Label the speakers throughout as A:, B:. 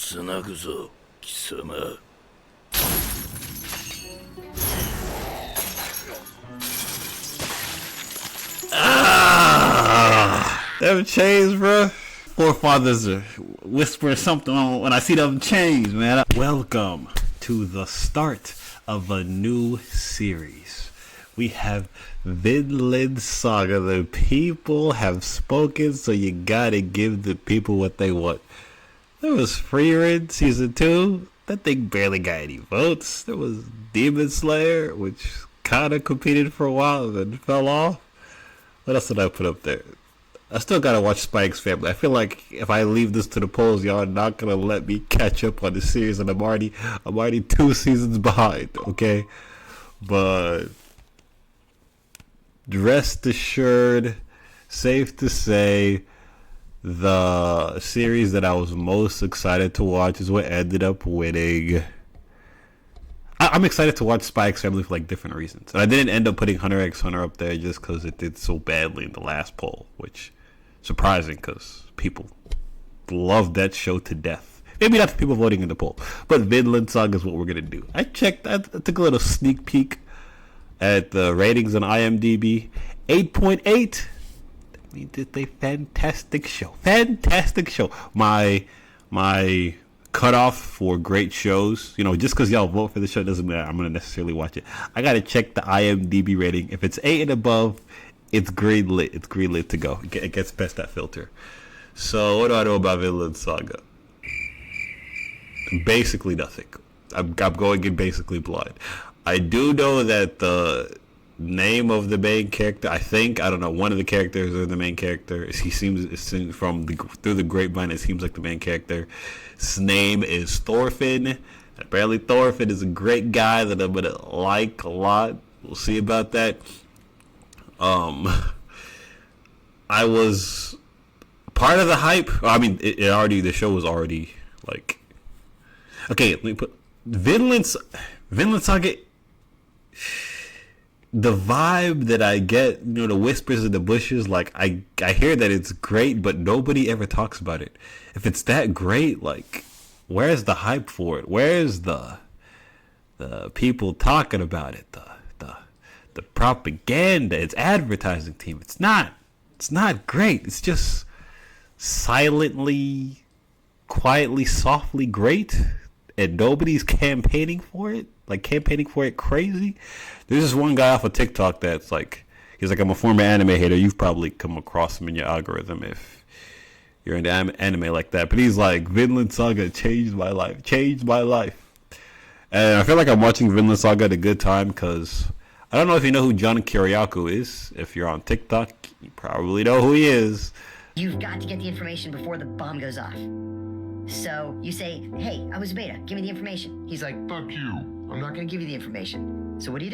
A: つなぐぞ、貴様。
B: Them chains, bro. Forefathers are whispering something on when I see them chains, man. Welcome to the start of a new series. We have Vinland Saga. The people have spoken, so you gotta give the people what they want. There was Freerin season 2. That thing barely got any votes. There was Demon Slayer, which kinda competed for a while and then fell off. What else did I put up there? I still gotta watch Spike's Family. I feel like if I leave this to the polls, y'all are not gonna let me catch up on the series, and I'm already 2 seasons behind. Okay, but rest assured, safe to say, the series that I was most excited to watch is what ended up winning. I'm excited to watch Spike's Family for like different reasons. And I didn't end up putting Hunter x Hunter up there just because it did so badly in the last poll, which surprising because people love that show to death. Maybe not the people voting in the poll, but Vinland Saga is what we're gonna do. I took a little sneak peek at the ratings on IMDb. 8.8. I mean, it's a fantastic show. Fantastic show. My cutoff for great shows, just because y'all vote for the show doesn't mean I'm gonna necessarily watch it. I gotta check the IMDb rating. If it's 8 and above, it's greenlit. It's greenlit to go. It gets past that filter. So what do I know about Vinland Saga? Basically nothing. I'm going in basically blind. I do know that the name of the main character, I don't know, one of the characters or the main character, he seems through the grapevine, it seems like the main character. His name is Thorfinn. Apparently Thorfinn is a great guy that I'm gonna like a lot. We'll see about that. I was part of the hype. I mean, the show was already like, okay, let me put Vinland Saga. The vibe that I get, the whispers in the bushes, like I hear that it's great, but nobody ever talks about it. If it's that great, like, where's the hype for it? Where's the people talking about it? The propaganda, its advertising team. It's not great. It's just silently, quietly, softly great, and nobody's campaigning for it. Like campaigning for it crazy. There's this one guy off of TikTok that's like, he's like, I'm a former anime hater. You've probably come across him in your algorithm if you're into anime like that. But he's like, Vinland Saga changed my life. And I feel like I'm watching Vinland Saga at a good time because I don't know if you know who John Kiriakou is. If you're on TikTok, you probably know who he is.
C: You've got to get the information before the bomb goes off. So you say, hey, I was a beta. Give me the information. He's like, fuck you. I'm not going to give you the information. So what do?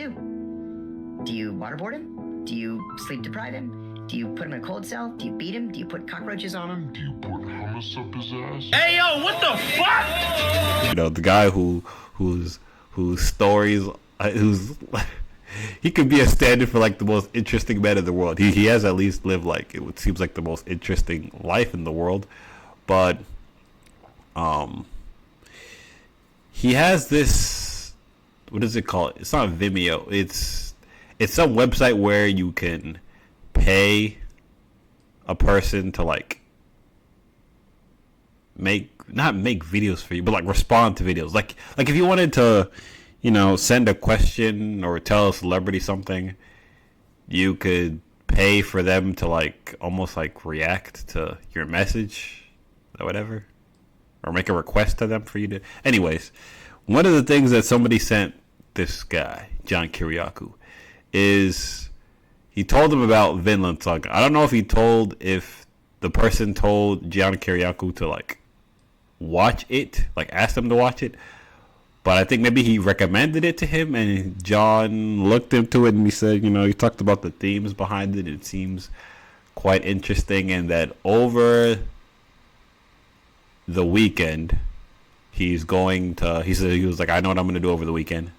C: Do you waterboard him? Do you sleep deprive him? Do you put him in a cold cell? Do you beat him? Do you put cockroaches on him? Do you put hummus up his ass? Hey, yo, what the fuck?
B: The guy whose stories, he could be a standard for like the most interesting man in the world. He has at least lived like it seems like the most interesting life in the world, but he has this, what is it called? It's not Vimeo. It's some website where you can pay a person to like not make videos for you, but like respond to videos. Like if you wanted to, send a question or tell a celebrity something, you could pay for them to like almost like react to your message or whatever. Or make a request to them for you to. Anyways, one of the things that somebody sent this guy, John Kiriakou, is he told him about Vinland Saga. I don't know if the person told John Kiriakou to like watch it, like ask them to watch it. But I think maybe he recommended it to him, and John looked into it and he said, he talked about the themes behind it. It seems quite interesting, and that over the weekend he said he was like, I know what I'm gonna do over the weekend.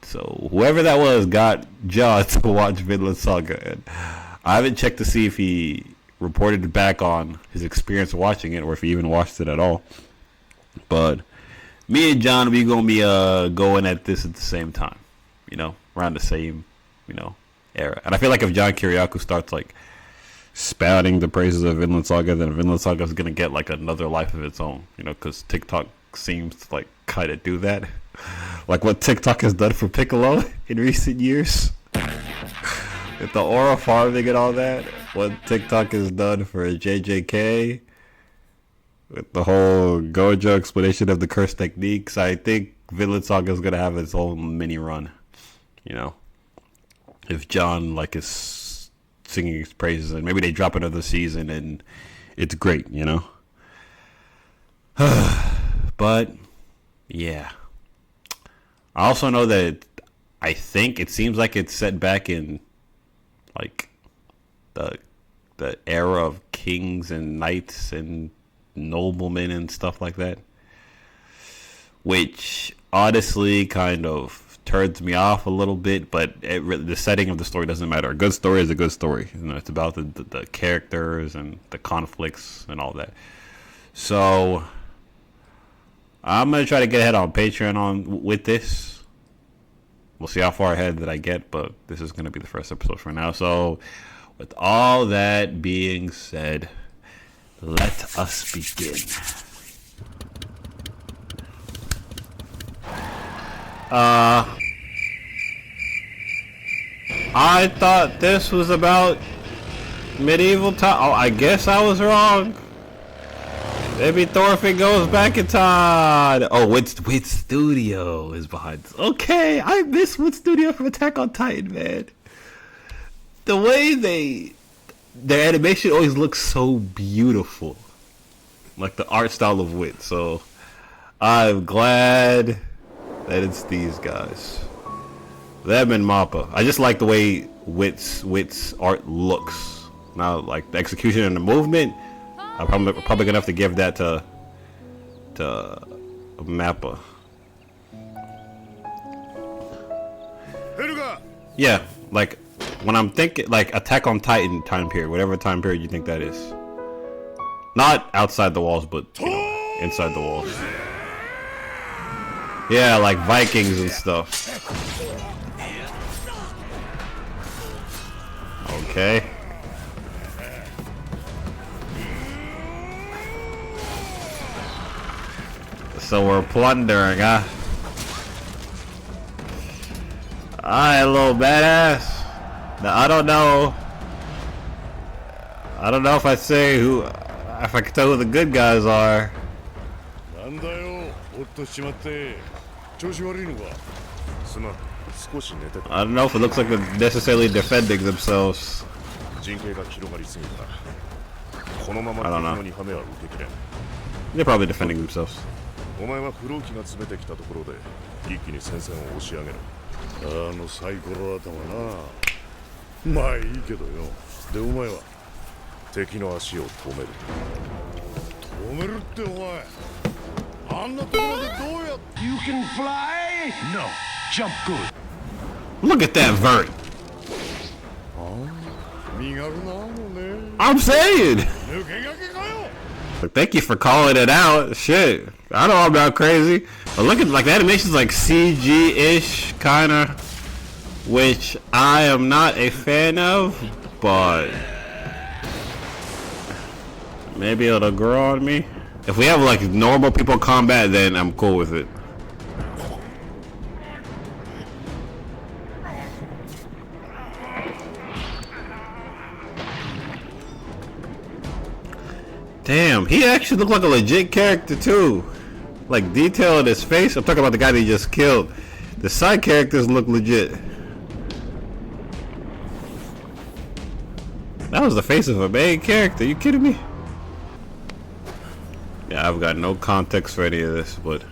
B: So whoever that was got John to watch Vinland Saga, and I haven't checked to see if he reported back on his experience watching it or if he even watched it at all. But me and John, we gonna be going at this at the same time, you know, around the same, you know, era. And I feel like if John Kiriakou starts like spouting the praises of Vinland Saga, then Vinland Saga is gonna get like another life of its own, you know, because TikTok seems to like kind of do that, like what TikTok has done for Piccolo in recent years, with the aura farming and all that. What TikTok has done for JJK, with the whole Gojo explanation of the curse techniques. I think Vinland Saga is gonna have its own mini run, you know, if John like is singing his praises, and maybe they drop another season and it's great, you know. But yeah, I also know that I think it seems like it's set back in like the era of kings and knights and noblemen and stuff like that, which honestly kind of turns me off a little bit. But the setting of the story doesn't matter. A good story is a good story. You know, it's about the characters and the conflicts and all that. So I'm gonna try to get ahead on Patreon with this. We'll see how far ahead that I get, but this is gonna be the first episode for now. So with all that being said, let us begin. I thought this was about medieval time. Oh, I guess I was wrong. Maybe Thorfinn goes back in time. Oh, Wit Studio is behind this. Okay, I miss Wit Studio from Attack on Titan, man. The way their animation always looks so beautiful, like the art style of Wit. So I'm glad that it's these guys. Them and Mappa. I just like the way Wit's art looks. Now, like the execution and the movement, I'm probably gonna have to give that to Mappa. Yeah, like when I'm thinking like Attack on Titan time period, whatever time period you think that is. Not outside the walls, but you know, inside the walls. Yeah, like Vikings and stuff. Okay. So we're plundering, huh? Alright, little badass. Now, I don't know if I say if I can tell who the good guys are. I don't know if it looks like they're necessarily defending themselves. I don't know. They're probably defending themselves.
A: You can fly? No. Jump good.
B: Look at that vert. I'm saying. Thank you for calling it out. Shit. I know I'm not crazy. But look at like the animation's like CG-ish kinda, which I am not a fan of, but maybe it'll grow on me. If we have like normal people combat, then I'm cool with it. Damn, he actually looked like a legit character too. Like detail in his face. I'm talking about the guy they just killed. The side characters look legit. That was the face of a main character. You kidding me? Yeah, I've got no context for any of this, but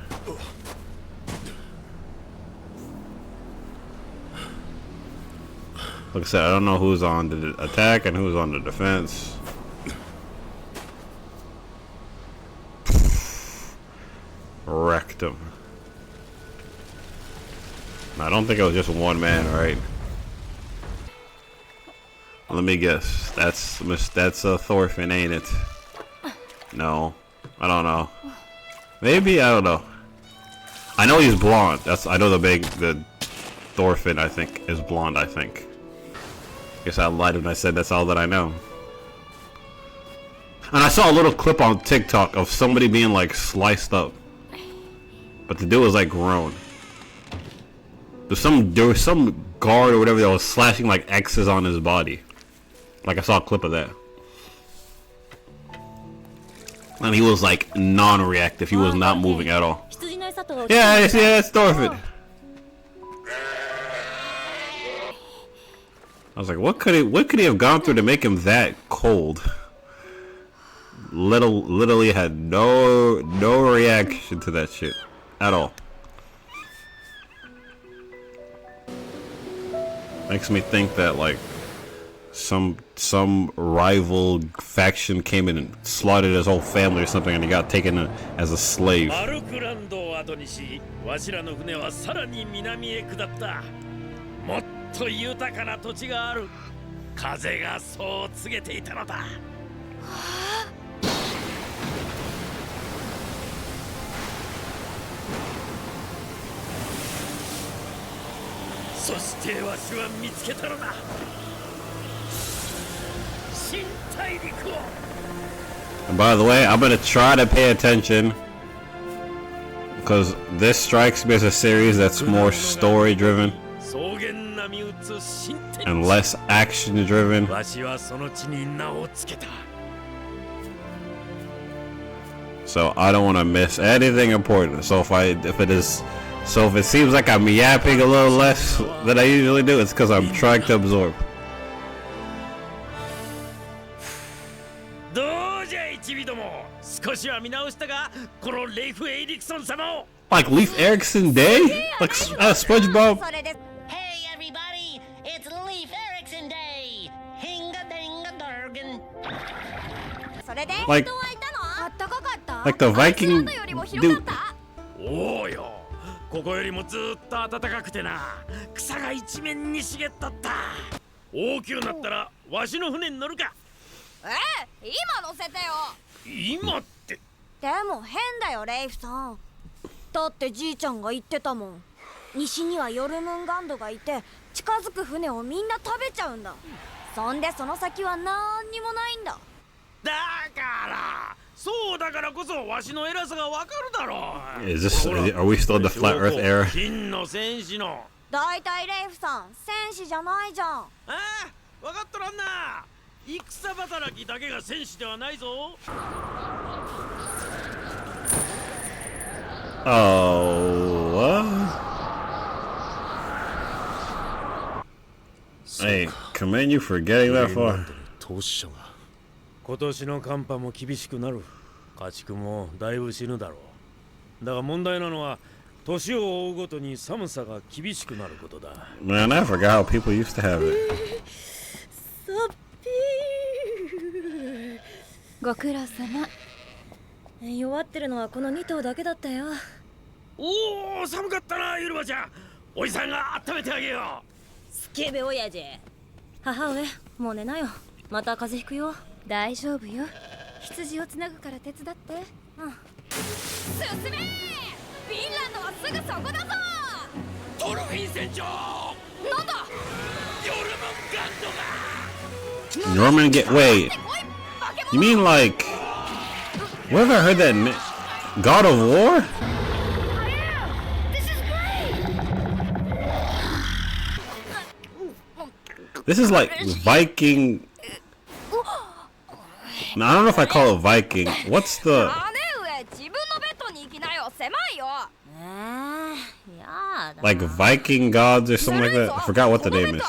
B: like I said, I don't know who's on the attack and who's on the defense. Wrecked him. I don't think it was just one man, right? Let me guess. That's Thorfinn, ain't it? No, I don't know. Maybe, I don't know. I know he's blonde. I know the Thorfinn, I think, is blonde, I think. Guess I lied when I said that's all that I know. And I saw a little clip on TikTok of somebody being like sliced up. But the dude was like grown. There was some guard or whatever that was slashing like X's on his body. Like I saw a clip of that. And he was like non-reactive. He was not moving at all. Yeah, it's Thorfinn. I was like, what could he have gone through to make him that cold? Literally had no reaction to that shit at all. Makes me think that like some rival faction came in and slaughtered his whole family or something, and he got taken as a slave. And by the way, I'm gonna try to pay attention because this strikes me as a series that's more story driven and less action driven. So I don't want to miss anything important. So if it seems like I'm yapping a little less than I usually do, it's because I'm trying to absorb. Like Leif Erikson Day? Like SpongeBob?
D: Hey everybody, it's Leif Erikson Day! Hinga dinga durgan.
B: Like the Viking dude.
E: ここよりもずっと暖かくてな、草が一面に茂っとった。大きくなったらわしの船に乗るか。
F: 今乗せてよ。
E: 今って。
F: でも変だよレイフさん。だってじいちゃんが言ってたもん。西にはヨルムンガンドがいて近づく船をみんな食べちゃうんだ。そんでその先はなんにもないんだ。
E: だからそうだからこそわしの偉さがわかるだろう。
B: Are we still in the flat earth era?
E: 金の戦士の。
F: だいたいレイフさん戦士じゃないじゃん。
E: ああ、わかっとらんな。戦働きだけが戦士ではないぞ。
B: Oh, Hey, commend you for getting that far.
E: 今年の寒波も厳しくなる。家畜もだいぶ死ぬだろう。だが問題なのは年を追うごとに寒さが厳しくなることだ。
B: Man, I forgot how people used to have it.
F: ご苦労様。弱ってるのはこの2頭だけだったよ。
E: おお、寒かったな、ゆるばちゃん。おじさんが温めてあげよう。
F: スケベ親父。母上、もう寝なよ。また風邪ひくよ。大丈夫よ。羊をつなぐから手伝って。進め！フィンランドはすぐそこだぞ。
E: トルフィン船長。
F: なんだ？
E: ヨルムンガンドが。
B: Norman wait. You mean like, where have I heard that name? God of War? This is like Viking. No, I don't know if I call it Viking. What's the like Viking gods or something like that? I forgot what the name is.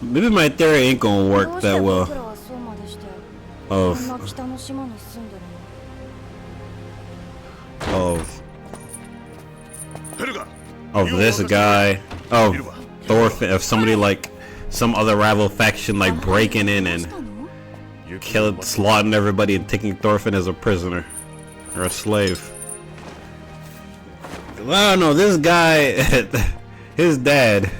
B: Maybe my theory ain't gonna work that well. Of this guy, of Thorfinn, of somebody like some other rival faction like breaking in and slaughtering everybody and taking Thorfinn as a prisoner or a slave. I don't know, this guy, his dad,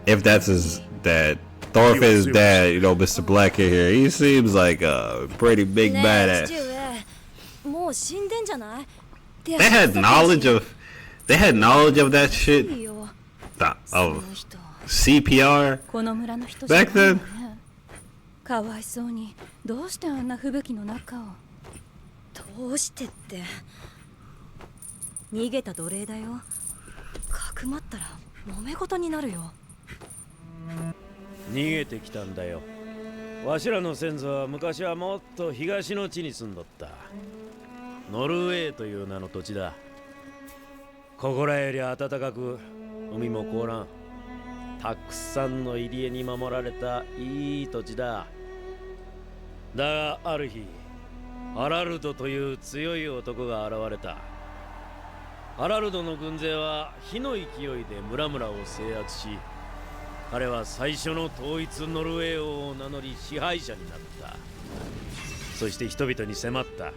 B: if that's his dad, Thorfinn's dad, you know, Mr. Black here, he seems like a pretty big badass. They had knowledge of that shit, of CPR back then.
G: かわいそうにどうしてあんな吹雪の中を。
F: どうしてって、逃げた奴隷だよ。かくまったら揉め事になるよ。
E: 逃げてきたんだよ。わしらの先祖は昔はもっと東の地に住んどった。ノルウェーという名の土地だ。ここらより暖かく、海も凍らん。たくさんの入り江に守られたいい土地だ。だがある日、ハラルドという強い男が現れた。ハラルドの軍勢は火の勢いで村々を制圧し、彼は最初の統一ノルウェー王を名乗り支配者になった。そして人々に迫った。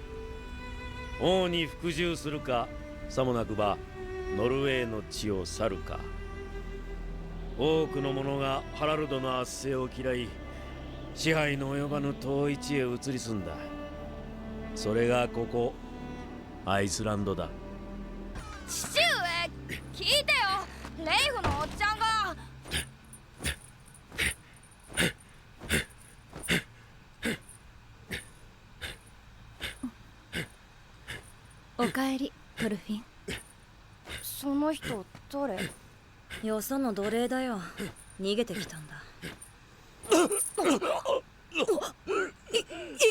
E: 王に服従するか、さもなくばノルウェーの地を去るか。多くの者がハラルドの圧政を嫌い、支配の及ばぬ統一へ移り住んだ。それがここアイスランドだ。
F: 父上、聞いてよ。レイフのおっちゃんが。
G: おかえり、トルフィン。
F: その人誰？よその奴隷だよ。逃げてきたんだ。生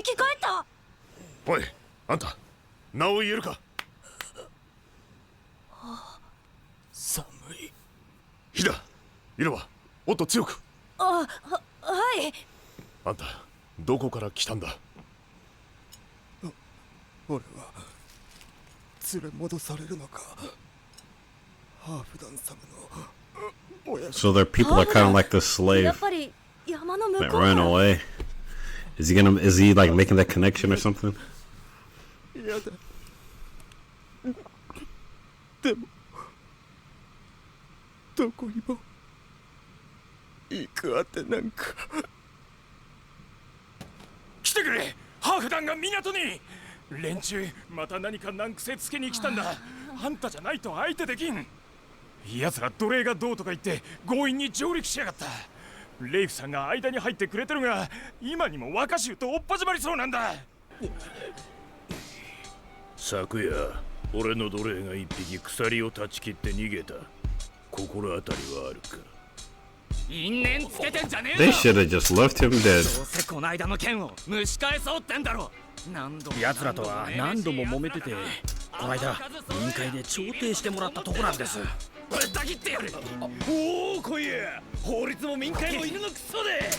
F: き返った。
A: おい、あんた名を言えるか。
H: 寒い。
A: 火だ。色はもっと強く。
F: はい。
A: あんたどこから来たんだ。
H: 俺は連れ戻されるのか。ハーフダン様の親父。
B: So their people are kind of like the slave
F: やっぱり山の向こ
B: that
F: う。
B: ran away. Is he like making that connection or something?
H: 嫌だ。でもどこにも行くあてなんか。
I: 来てくれ。ハーフ団が港に。連中また何か難癖つけに来たんだ。あんたじゃないと相手できん。奴ら奴隷がどうとか言って強引に上陸しやがった。レイフさんが間に入ってくれてるが、今にも若衆とおっぱじまりそうなんだ。
J: 昨夜俺の奴隷が一匹鎖を断ち切って逃げた。心当たりはあるか。
I: 因縁つけてんじゃねえ
B: They should have just left him dead.
I: どうせこの間の件を蒸し返そうってんだろ。
E: 奴らとは何度も揉めてて、この間委員会で調停してもらったとこなんです。
I: ぶった切ってやる。おお、こいや法律も民会も犬のクソで。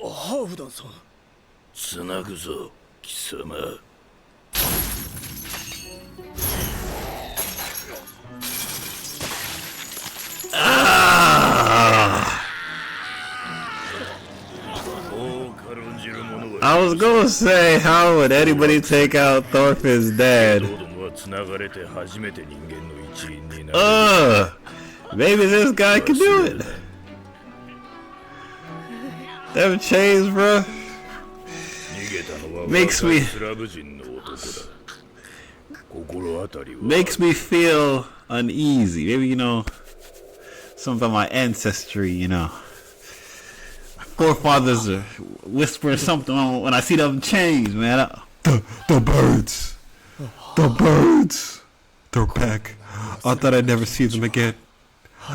H: ハーフダンさん。
J: つなぐぞ貴様。
B: I was gonna say, how would anybody take out Thorfinn's dad? Maybe this guy can do it. Them chains, bro. Makes me feel uneasy. Maybe, you know, something about my ancestry, you know. Forefathers are whispering something when I see them chains, man. The birds. The birds. They're back. I thought I'd never see them again.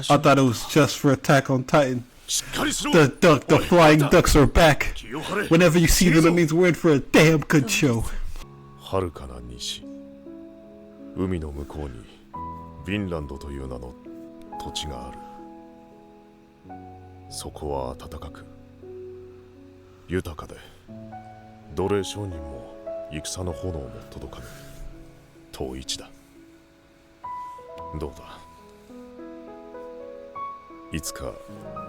B: I thought it was just for Attack on Titan. The flying ducks are back. Whenever you see them, it means we're in for a damn good show.
A: はるかな西、海の向こうにヴィンランドという名の土地がある。そこは暖かく豊かで、奴隷商人も戦の炎も届かぬ遠い地だ。どうだ、いつか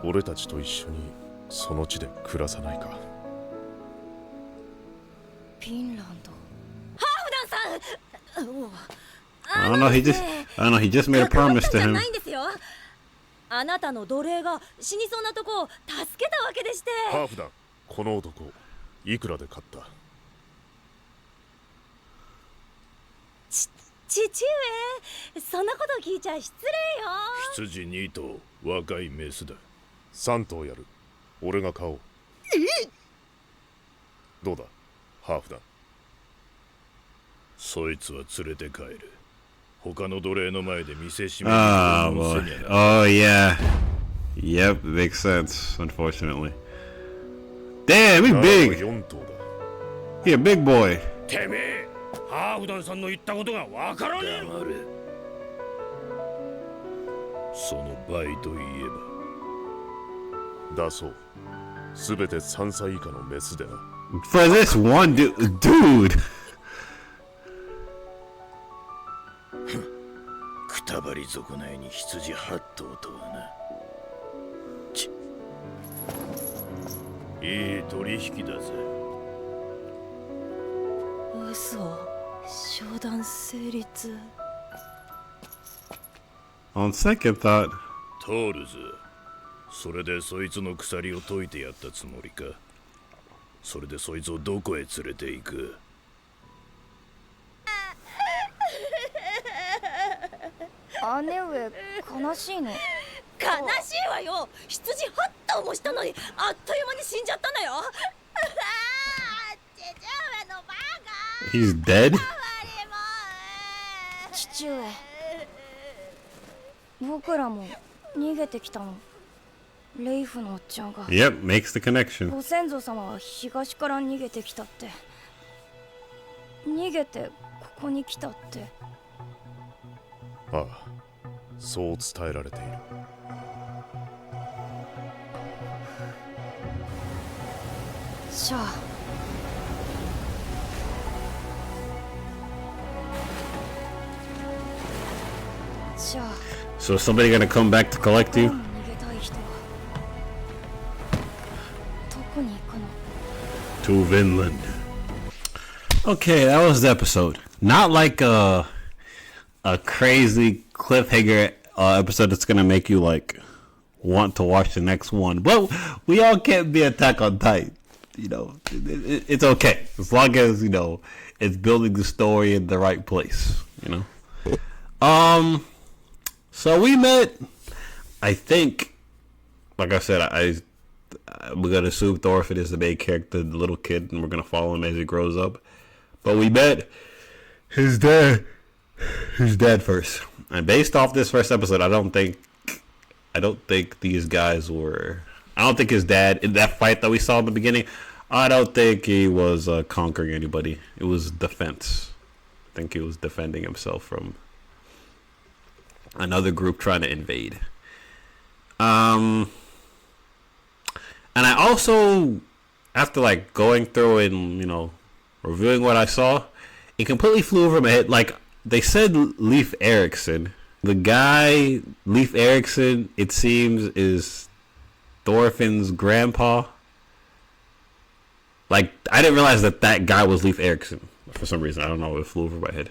A: 俺たちと一緒にその地で暮らさないか。
F: フィンランド。ハーフダンさん。
B: I don't know. He just made a promise to
F: じゃ
B: him.
F: ないんですよ。あなたの奴隷が死にそうなとこを助けたわけでして。
A: ハーフ団、この男いくらで買った？
F: 父上、そんなこと聞いちゃ失礼よ。
J: 羊2頭、若いメスだ。
A: 3頭やる。俺が買おう。どうだハーフ団。
J: そいつは連れて帰る。他の奴隷の前で見せしめる。
B: Oh boy. Oh yeah. Yep, makes sense. Unfortunately. Damn, he's big.
A: 4頭だ。
B: He a big boy.
J: てめえ、ハーフダンさんの言ったことがわからねえの。その倍といえば
A: だそう。すべて3歳以下のメスでな。
B: For this one dude.
J: くたばり損ないに羊8頭とはな。いい取引だぜ。
G: 嘘。商談成立。
B: On second thought.
J: 通るぜ。それでそいつの鎖を解いてやったつもりか。それでそいつをどこへ連れて行く？
F: 姉上、悲しいの？悲しいわよ。羊8頭もしたのにあっという間に死んじゃったのよ。父上のバカ。
B: He's dead?
F: 父上、僕らも逃げてきたの。レイフのおっちゃんが。
B: Yep, makes the connection.
F: ご先祖様は東から逃げてきたって。逃げてここに来たって。
A: ああ、そう伝えられている。
F: じゃあじゃあ
B: So is somebody gonna come back to collect you?
F: 逃げたい人はどこに行くの？
B: To Vinland. Okay, that was the episode. Not like a crazy cliffhanger episode that's gonna make you like want to watch the next one. But we all can't be Attack on Titan. You know, it's okay as long as you know it's building the story in the right place. You know. So we met. I think, like I said, we're gonna assume Thorfinn is the main character, the little kid, and we're gonna follow him as he grows up. But we met his dad first, and based off this first episode, I don't think these guys were. I don't think his dad in that fight that we saw in the beginning. I don't think he was conquering anybody. It was defense. I think he was defending himself from another group trying to invade. And I also, after like going through and, you know, reviewing what I saw, it completely flew over my head. Like, they said Leif Erikson. The guy, Leif Erikson, it seems, is Thorfinn's grandpa. Like, I didn't realize that guy was Leif Erikson. For some reason, I don't know, it flew over my head.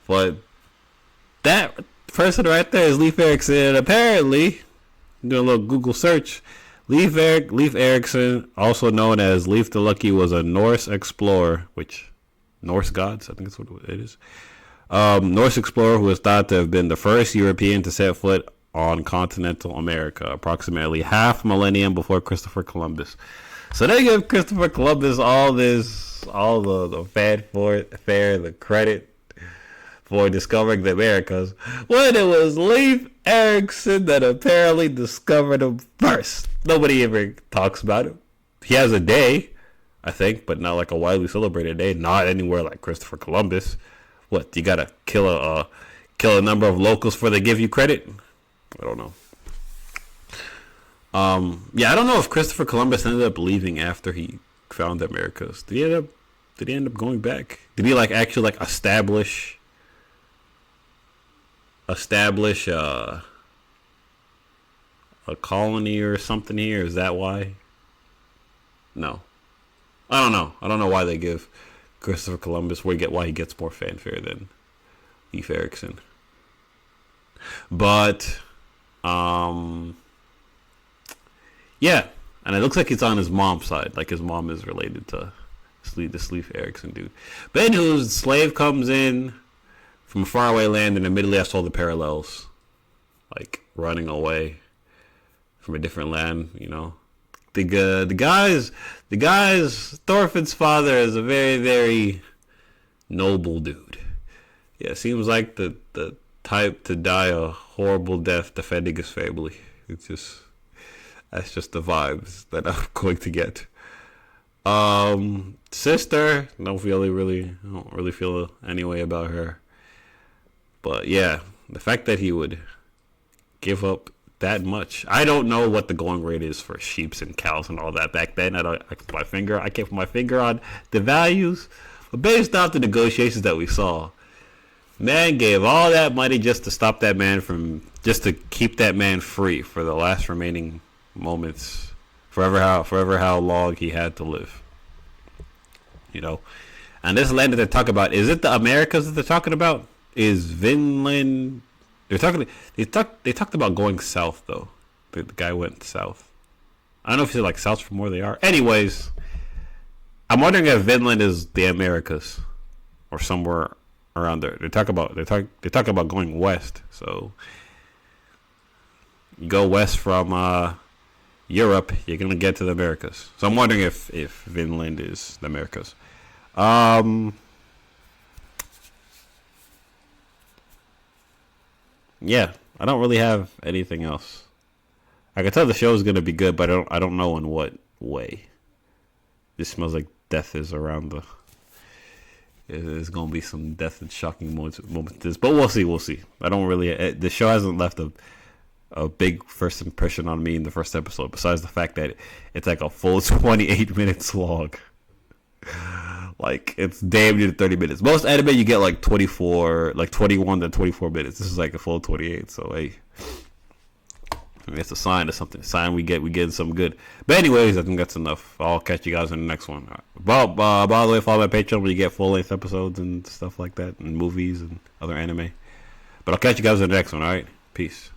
B: But that person right there is Leif Erikson. And apparently, doing a little Google search, Leif Erikson, also known as Leif the Lucky, was a Norse explorer, which Norse gods, I think that's what it is. Norse explorer who is thought to have been the first European to set foot on continental America, approximately half millennium before Christopher Columbus. So they give Christopher Columbus all the fanfare, the credit for discovering the Americas, when it was Leif Erikson that apparently discovered them first. Nobody ever talks about it. He has a day, I think, but not like a widely celebrated day. Not anywhere like Christopher Columbus. What, you gotta kill a number of locals before they give you credit? I don't know. Yeah, I don't know if Christopher Columbus ended up leaving after he found the Americas. Did he end up going back? Did he like actually like establish a colony or something here? Is that why? No, I don't know. I don't know why they give Christopher Columbus why he gets more fanfare than Leif Erikson. But yeah, and it looks like it's on his mom's side. Like his mom is related to this Leif Erikson dude. But anywho, slave comes in from a faraway land and immediately has all the parallels. Like running away from a different land, you know. The guys, Thorfinn's father is a very, very noble dude. Yeah, seems like the type to die a horrible death defending his family. That's just the vibes that I'm going to get. Sister, I don't really feel any way about her. But yeah, the fact that he would give up that much. I don't know what the going rate is for sheeps and cows and all that back then. I can't put my finger on the values. But based off the negotiations that we saw, man gave all that money just to keep that man free for the last remaining moments, forever how long he had to live. You know, and this land that they're talking about, is it the Americas that they're talking about? Is Vinland? They talked about going south though. The guy went south. I don't know if he said like south from where they are. Anyways, I'm wondering if Vinland is the Americas or somewhere around there. They talk about going west. So you go west from Europe, you're gonna get to the Americas. So I'm wondering if Vinland is the Americas. Yeah, I don't really have anything else. I can tell the show is gonna be good, but I don't know in what way. This smells like death is around the. There's gonna be some death and shocking moments. But we'll see. I don't really. The show hasn't left a big first impression on me in the first episode. Besides the fact that it's like a full 28 minutes long. Like it's damn near 30 minutes. Most anime you get like 24, like 21 to 24 minutes. This is like a full 28. So hey, it's a sign of something. Sign we getting something good. But anyways, I think that's enough. I'll catch you guys in the next one. By the way, follow my Patreon where you get full length episodes and stuff like that, and movies and other anime. But I'll catch you guys in the next one. All right, peace.